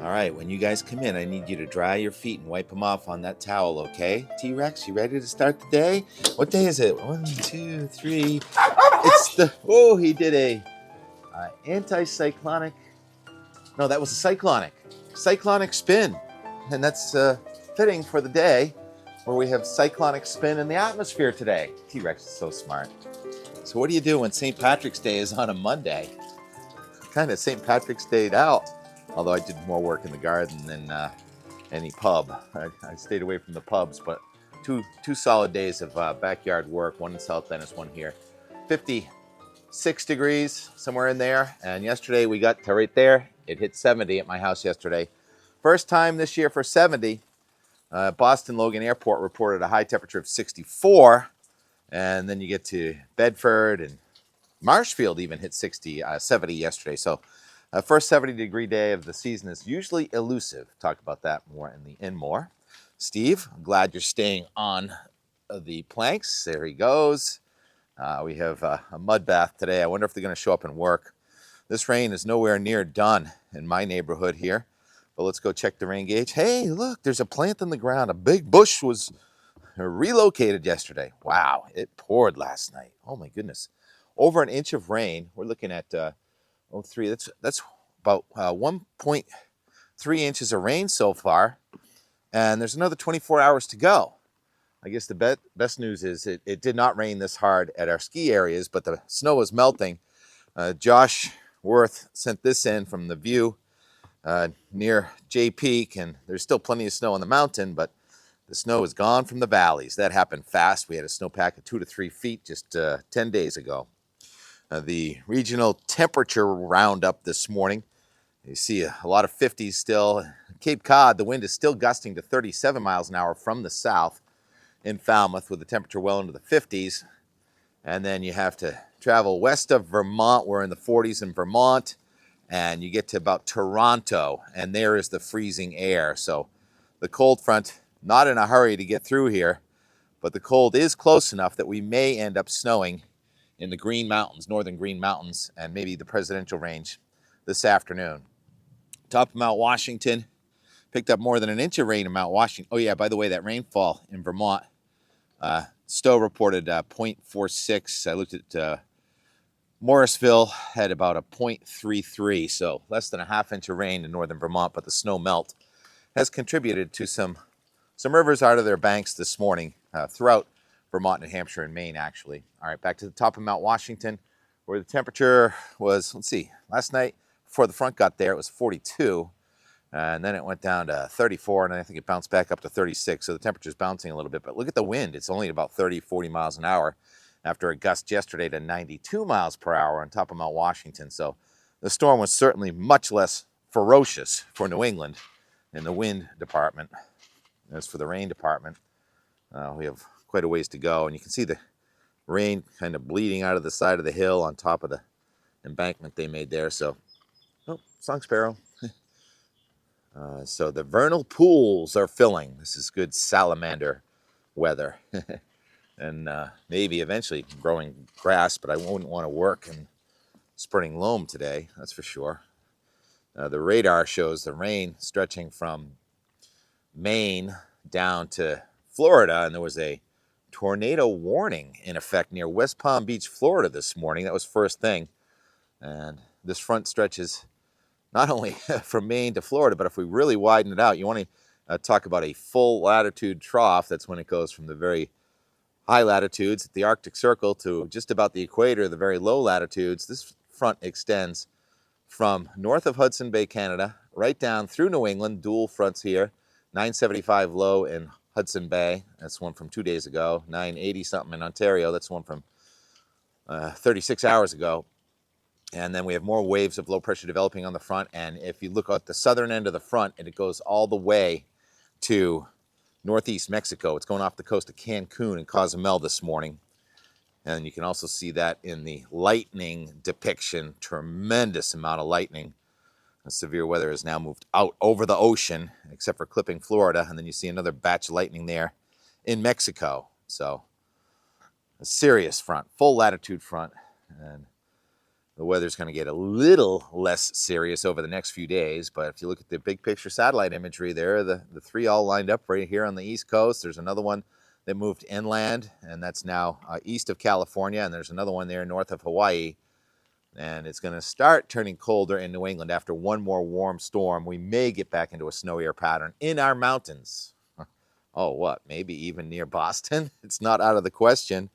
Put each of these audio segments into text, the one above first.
All right, when you guys come in, I need you to dry your feet and wipe them off on that towel, okay? T-Rex, you ready to start the day? What day is it? 1, 2, 3. It's the, oh, he did a anti-cyclonic, no, that was a cyclonic spin. And that's fitting for the day where we have cyclonic spin in the atmosphere today. T-Rex is so smart. So what do you do when St. Patrick's Day is on a Monday? Kind of St. Patrick's Day'd out, although I did more work in the garden than any pub. I stayed away from the pubs, but two solid days of backyard work, one in South Venice, one here. 56 degrees, somewhere in there, and yesterday we got to right there. It hit 70 at my house yesterday. First time this year for 70. Boston Logan Airport reported a high temperature of 64, and then you get to Bedford and Marshfield even hit 70 yesterday. So first 70-degree day of the season is usually elusive. Talk about that more in the in more. Steve, I'm glad you're staying on the planks. There he goes. We have a mud bath today. I wonder if they're going to show up and work. This rain is nowhere near done in my neighborhood here. But let's go check the rain gauge. Hey, look, there's a plant in the ground. A big bush was relocated yesterday. Wow, it poured last night. Oh my goodness. Over an inch of rain. We're looking at 3. That's about 1.3 inches of rain so far, and there's another 24 hours to go. I guess the best news is it did not rain this hard at our ski areas, but the snow is melting. Josh Worth sent this in from the view near Jay Peak, and there's still plenty of snow on the mountain, but the snow is gone from the valleys. That happened fast. We had a snowpack of 2 to 3 feet just 10 days ago. The regional temperature roundup this morning. You see a lot of 50s still. Cape Cod, the wind is still gusting to 37 miles an hour from the south. In Falmouth, with the temperature well into the 50s. And then you have to travel west of Vermont. We're in the 40s in Vermont. And you get to about Toronto, and there is the freezing air. So the cold front, not in a hurry to get through here, but the cold is close enough that we may end up snowing in the Green Mountains, northern Green Mountains, and maybe the Presidential Range this afternoon. Top of Mount Washington, picked up more than an inch of rain in Mount Washington. Oh yeah, by the way, that rainfall in Vermont, Stowe reported 0.46. I looked at Morrisville, had about a 0.33, so less than a half inch of rain in northern Vermont, but the snow melt has contributed to some rivers out of their banks this morning throughout Vermont, New Hampshire, and Maine, actually. All right, back to the top of Mount Washington, where the temperature was, let's see, last night, before the front got there, it was 42, and then it went down to 34, and I think it bounced back up to 36, so the temperature's bouncing a little bit, but look at the wind. It's only about 30, 40 miles an hour after a gust yesterday to 92 miles per hour on top of Mount Washington, so the storm was certainly much less ferocious for New England in the wind department. As for the rain department, we have quite a ways to go, and you can see the rain kind of bleeding out of the side of the hill on top of the embankment they made there. So, oh, song sparrow. So the vernal pools are filling. This is good salamander weather, and maybe eventually growing grass, but I wouldn't want to work in spreading loam today, that's for sure. The radar shows the rain stretching from Maine down to Florida, and there was a tornado warning in effect near West Palm Beach, Florida this morning. That was first thing. And this front stretches not only from Maine to Florida, but if we really widen it out, you want to talk about a full latitude trough. That's when it goes from the very high latitudes at the Arctic Circle to just about the equator, the very low latitudes. This front extends from north of Hudson Bay, Canada, right down through New England, dual fronts here, 975 low in Hudson Bay. That's one from 2 days ago. 980 something in Ontario. That's one from 36 hours ago. And then we have more waves of low pressure developing on the front. And if you look at the southern end of the front, and it goes all the way to northeast Mexico. It's going off the coast of Cancun and Cozumel this morning. And you can also see that in the lightning depiction. Tremendous amount of lightning. Severe weather has now moved out over the ocean, except for clipping Florida, and then you see another batch of lightning there in Mexico. So a serious front, full latitude front, and The weather's going to get a little less serious over the next few days, but if you look at the big picture satellite imagery there, the three all lined up right here on the East Coast. There's another one that moved inland, and that's now east of California, and there's another one there north of Hawaii. And it's going to start turning colder in New England after one more warm storm. We may get back into a snowier pattern in our mountains. Oh, what? Maybe even near Boston? It's not out of the question.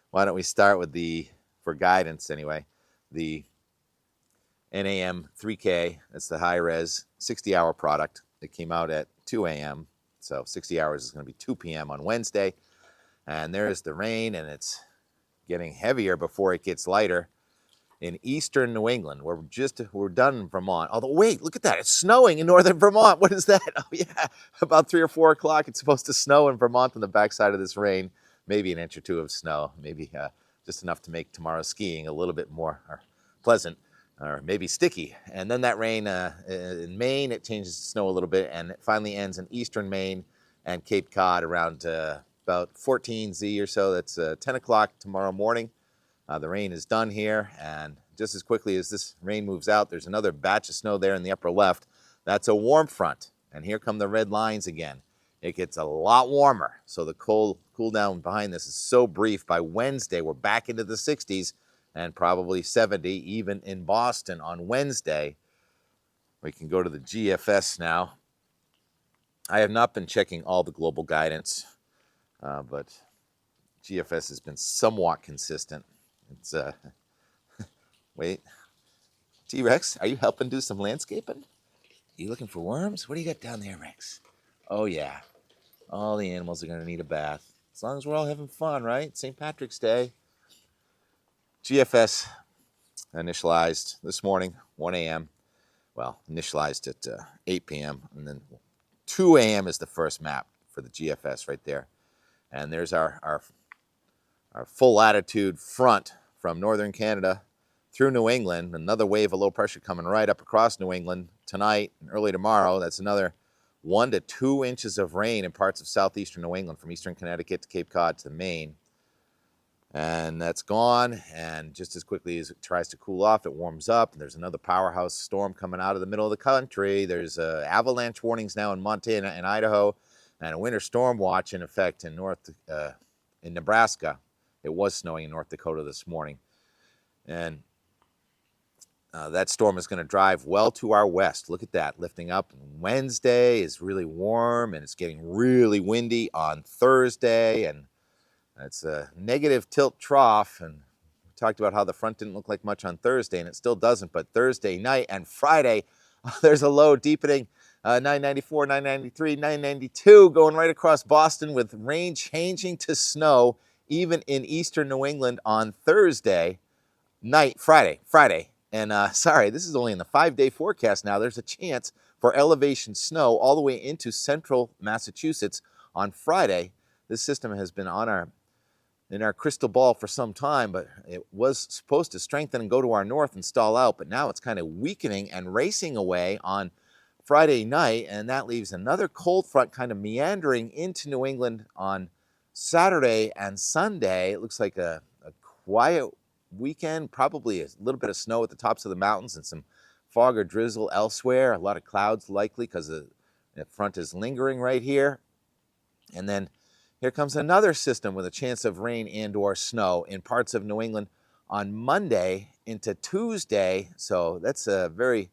Why don't we start with for guidance anyway, the NAM 3K. That's the high-res 60-hour product that came out at 2 a.m. So 60 hours is going to be 2 p.m. on Wednesday. And there's the rain, and it's getting heavier before it gets lighter in eastern New England. We're done in Vermont. Although, wait, look at that. It's snowing in northern Vermont. What is that? Oh, yeah. About 3 or 4 o'clock, it's supposed to snow in Vermont on the backside of this rain. Maybe an inch or two of snow. Maybe just enough to make tomorrow's skiing a little bit more pleasant, or maybe sticky. And then that rain in Maine, it changes to snow a little bit, and it finally ends in eastern Maine and Cape Cod around about 14 Z or so. That's 10 o'clock tomorrow morning. The rain is done here, and just as quickly as this rain moves out, there's another batch of snow there in the upper left. That's a warm front, and here come the red lines again. It gets a lot warmer, so the cool down behind this is so brief. By Wednesday, we're back into the 60s and probably 70, even in Boston on Wednesday. We can go to the GFS now. I have not been checking all the global guidance, but GFS has been somewhat consistent. It's wait, T-Rex, are you helping do some landscaping? Are you looking for worms? What do you got down there, Rex? Oh yeah, all the animals are going to need a bath. As long as we're all having fun, right? St. Patrick's Day. GFS initialized this morning, 1 a.m. Well, initialized at 8 p.m. and then 2 a.m. is the first map for the GFS right there. And there's our full latitude front from northern Canada through New England. Another wave of low pressure coming right up across New England tonight and early tomorrow. That's another 1 to 2 inches of rain in parts of southeastern New England, from eastern Connecticut to Cape Cod to Maine. And that's gone, and just as quickly as it tries to cool off, it warms up, and there's another powerhouse storm coming out of the middle of the country. There's avalanche warnings now in Montana and Idaho, and a winter storm watch in effect in in Nebraska. It was snowing in North Dakota this morning. And that storm is going to drive well to our west. Look at that, lifting up. Wednesday is really warm, and it's getting really windy on Thursday. And it's a negative tilt trough. And we talked about how the front didn't look like much on Thursday, and it still doesn't. But Thursday night and Friday, there's a low deepening. 994, 993, 992 going right across Boston, with rain changing to snow even in eastern New England on Thursday night, Friday. And sorry, this is only in the 5-day forecast now. There's a chance for elevation snow all the way into central Massachusetts on Friday. This system has been in our crystal ball for some time, but it was supposed to strengthen and go to our north and stall out, but now it's kind of weakening and racing away on Friday night, and that leaves another cold front kind of meandering into New England on Saturday and Sunday. It looks like a quiet weekend, probably a little bit of snow at the tops of the mountains and some fog or drizzle elsewhere. A lot of clouds likely because the front is lingering right here. And then here comes another system with a chance of rain and or snow in parts of New England on Monday into Tuesday. So that's a very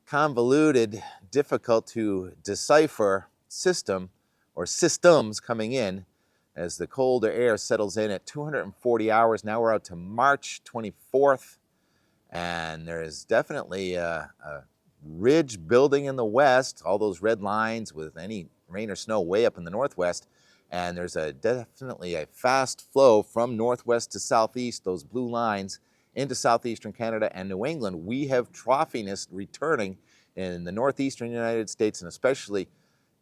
convoluted, difficult to decipher system or systems coming in as the colder air settles in at 240 hours. Now we're out to March 24th, and there is definitely a ridge building in the west, all those red lines with any rain or snow way up in the northwest, and there's definitely a fast flow from northwest to southeast, those blue lines, into southeastern Canada and New England. We have troughiness returning in the northeastern United States and especially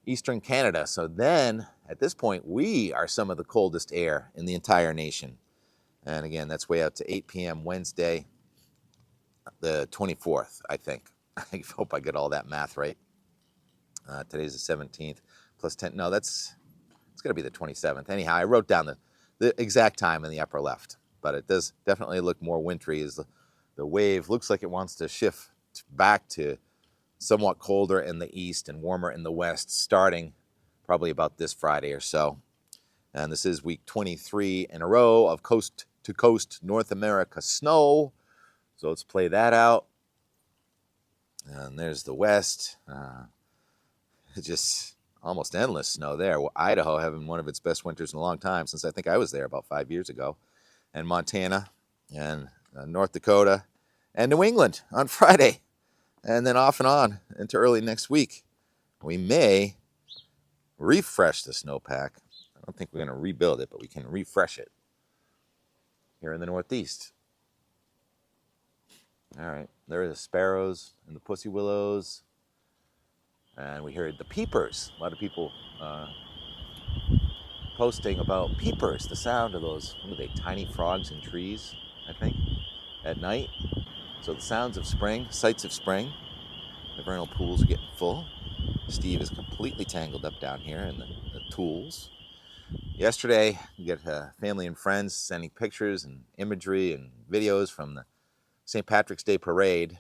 eastern Canada. So then, at this point, we are some of the coldest air in the entire nation. And again, that's way out to 8 p.m. Wednesday, the 24th, I think. I hope I get all that math right. Today's the 17th, plus 10. No, it's going to be the 27th. Anyhow, I wrote down the exact time in the upper left, but it does definitely look more wintry as the wave looks like it wants to shift back to somewhat colder in the east and warmer in the west, starting probably about this Friday or so. And this is week 23 in a row of coast to coast North America snow. So let's play that out. And there's the west. Just almost endless snow there. Well, Idaho having one of its best winters in a long time, since I think I was there about 5 years ago. And Montana and North Dakota and New England on Friday. And then off and on into early next week. We may refresh the snowpack. I don't think we're going to rebuild it, but we can refresh it here in the Northeast. All right, there are the sparrows and the pussy willows. And we heard the peepers. A lot of people posting about peepers, the sound of those, what are they, tiny frogs in trees, I think, at night. So the sounds of spring, sights of spring. The vernal pools are getting full. Steve is completely tangled up down here in the tools. Yesterday, we got family and friends sending pictures and imagery and videos from the St. Patrick's Day parade.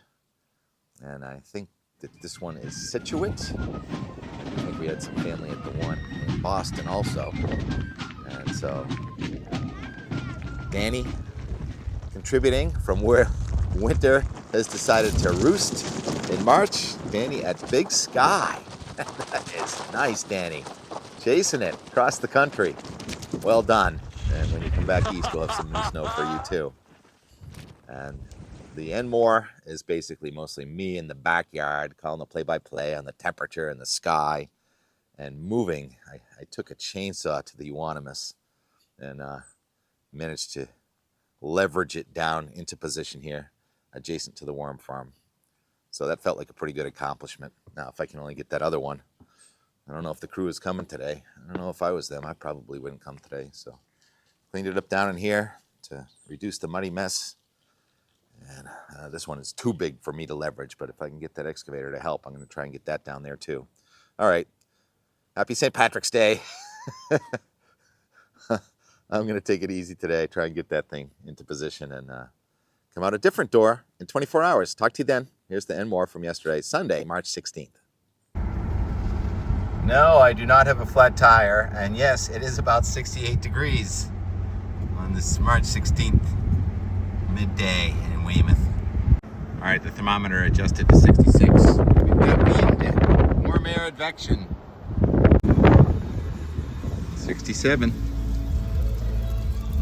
And I think that this one is Situate. I think we had some family at the one in Boston also. And so, Danny contributing from where winter has decided to roost in March. Danny at Big Sky. That is nice, Danny. Chasing it across the country. Well done. And when you come back east, we'll have some new snow for you too. And the Enmore is basically mostly me in the backyard calling the play-by-play on the temperature and the sky and moving. I took a chainsaw to the euonymus and managed to leverage it down into position here adjacent to the worm farm. So that felt like a pretty good accomplishment. Now, if I can only get that other one. I don't know if the crew is coming today. I don't know if I was them. I probably wouldn't come today. So cleaned it up down in here to reduce the muddy mess. And this one is too big for me to leverage, but if I can get that excavator to help, I'm going to try and get that down there too. All right. Happy St. Patrick's Day. I'm going to take it easy today, try and get that thing into position and come out a different door in 24 hours. Talk to you then. Here's the Enmore from yesterday, Sunday, March 16th. No, I do not have a flat tire. And yes, it is about 68 degrees on this March 16th midday in Weymouth. All right, the thermometer adjusted to 66. We've got wind, warm air advection. 67.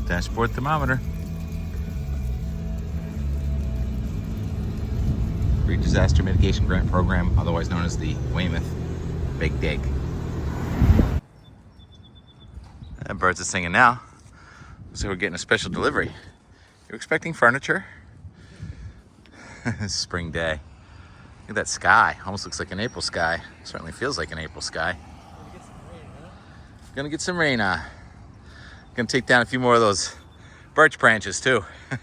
Dashboard thermometer. Pre-disaster mitigation grant program, otherwise known as the Weymouth Big Dig. That birds are singing now. So we're getting a special delivery. You're expecting furniture? Spring day. Look at that sky. Almost looks like an April sky. Certainly feels like an April sky. Gonna get some rain on. Gonna take down a few more of those birch branches too. A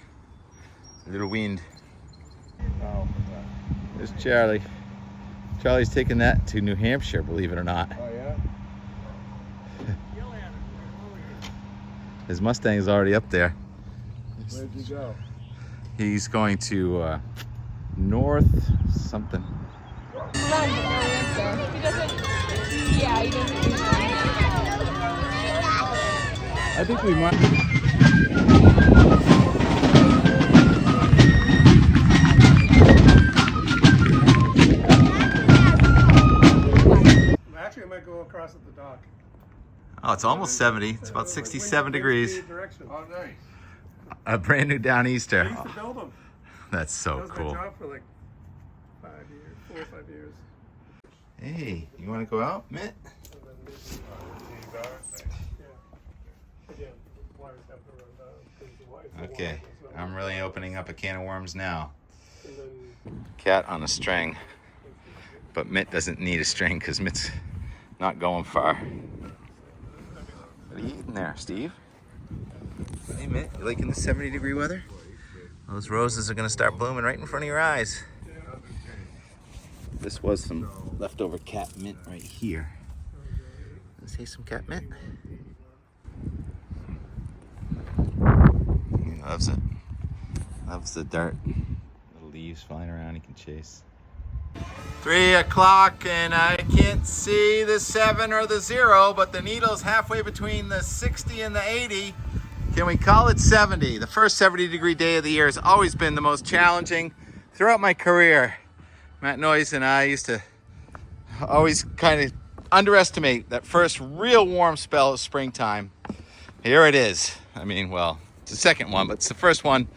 little wind. There's Charlie. Charlie's taking that to New Hampshire, believe it or not. Oh yeah? His Mustang is already up there. Where'd you go? He's going to north something. He doesn't. Yeah, he doesn't. I think we might. Actually, I might go across at the dock. Oh, it's almost 70. It's about 67 degrees. Oh, nice. A brand new Downeaster. I used to build them. That's so That was my cool. job for like 5 years, 4 or 5 years. Hey, you want to go out, Mitt? Again, wires have to run down, 'cause the wires- Okay, I'm really opening up a can of worms now. And then Cat on a string, but Mitt doesn't need a string because Mitt's not going far. What are you eating there, Steve? Hey, Mitt, you liking the 70-degree weather? Those roses are going to start blooming right in front of your eyes. This was some leftover cat mint right here. Let's say some cat mint. He loves it. Loves the dirt. leaves flying around he can chase. 3 o'clock, and I can't see the 7 or the 0, but the needle's halfway between the 60 and the 80. Can we call it 70? The first 70-degree day of the year has always been the most challenging throughout my career. Matt Noyes and I used to always kind of underestimate that first real warm spell of springtime. Here it is. I mean, well, it's the second one, but it's the first one.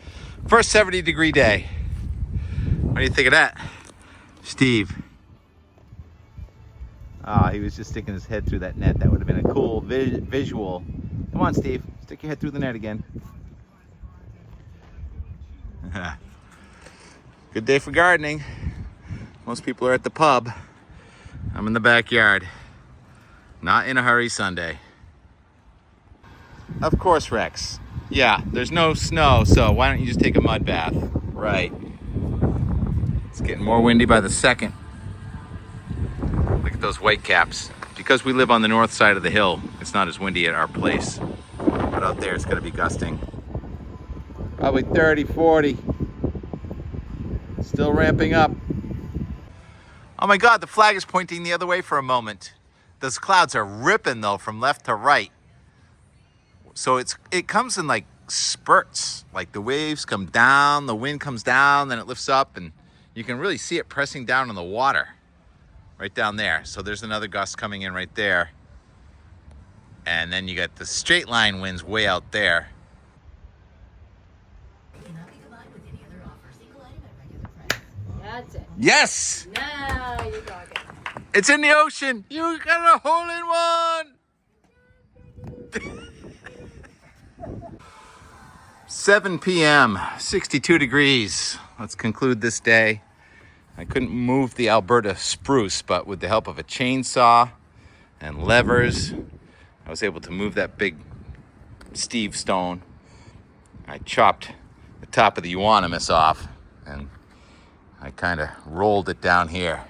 First 70-degree day. What do you think of that, Steve? Ah, he was just sticking his head through that net. That would have been a cool visual. Come on, Steve. Stick your head through the net again. Good day for gardening. Most people are at the pub. I'm in the backyard. Not in a hurry Sunday. Of course, Rex. Yeah, there's no snow, so why don't you just take a mud bath? Right. It's getting more windy by the second. Look at those white caps. Because we live on the north side of the hill, it's not as windy at our place. But out there, it's going to be gusting. Probably 30, 40. Still ramping up. Oh my God, the flag is pointing the other way for a moment. Those clouds are ripping though from left to right. So it comes in like spurts. Like the waves come down, the wind comes down, then it lifts up, and you can really see it pressing down on the water right down there. So there's another gust coming in right there. And then you got the straight line winds way out there. That's it. Yes! Now you're talking. It's in the ocean. You got a hole in one. 7 p.m., 62 degrees. Let's conclude this day. I couldn't move the Alberta spruce, but with the help of a chainsaw and levers, I was able to move that big Steve stone. I chopped the top of the euonymus off, and I kind of rolled it down here.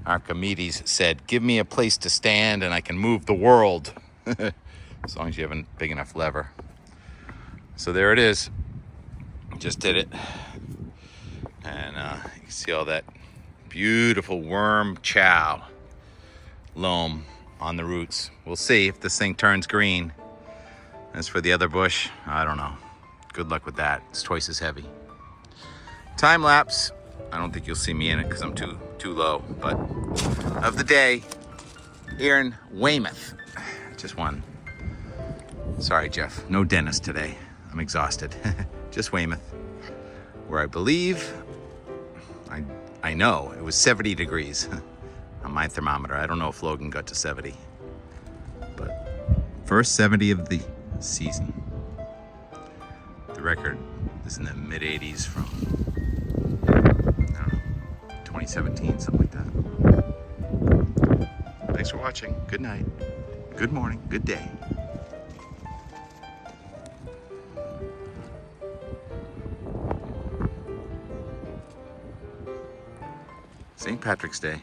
Archimedes said, give me a place to stand and I can move the world. As long as you have a big enough lever. So there it is. Just did it. And you can see all that beautiful worm chow loam on the roots. We'll see if this thing turns green. As for the other bush, I don't know. Good luck with that. It's twice as heavy. Time lapse. I don't think you'll see me in it because I'm too low. But of the day, here in Weymouth. Just one. Sorry, Jeff. No dentist today. I'm exhausted. Just Weymouth. Where I believe, I know, it was 70 degrees on my thermometer. I don't know if Logan got to 70. But first 70 of the season. The record is in the mid-80s from 2017, something like that. Thanks for watching. Good night. Good morning. Good day. St. Patrick's Day.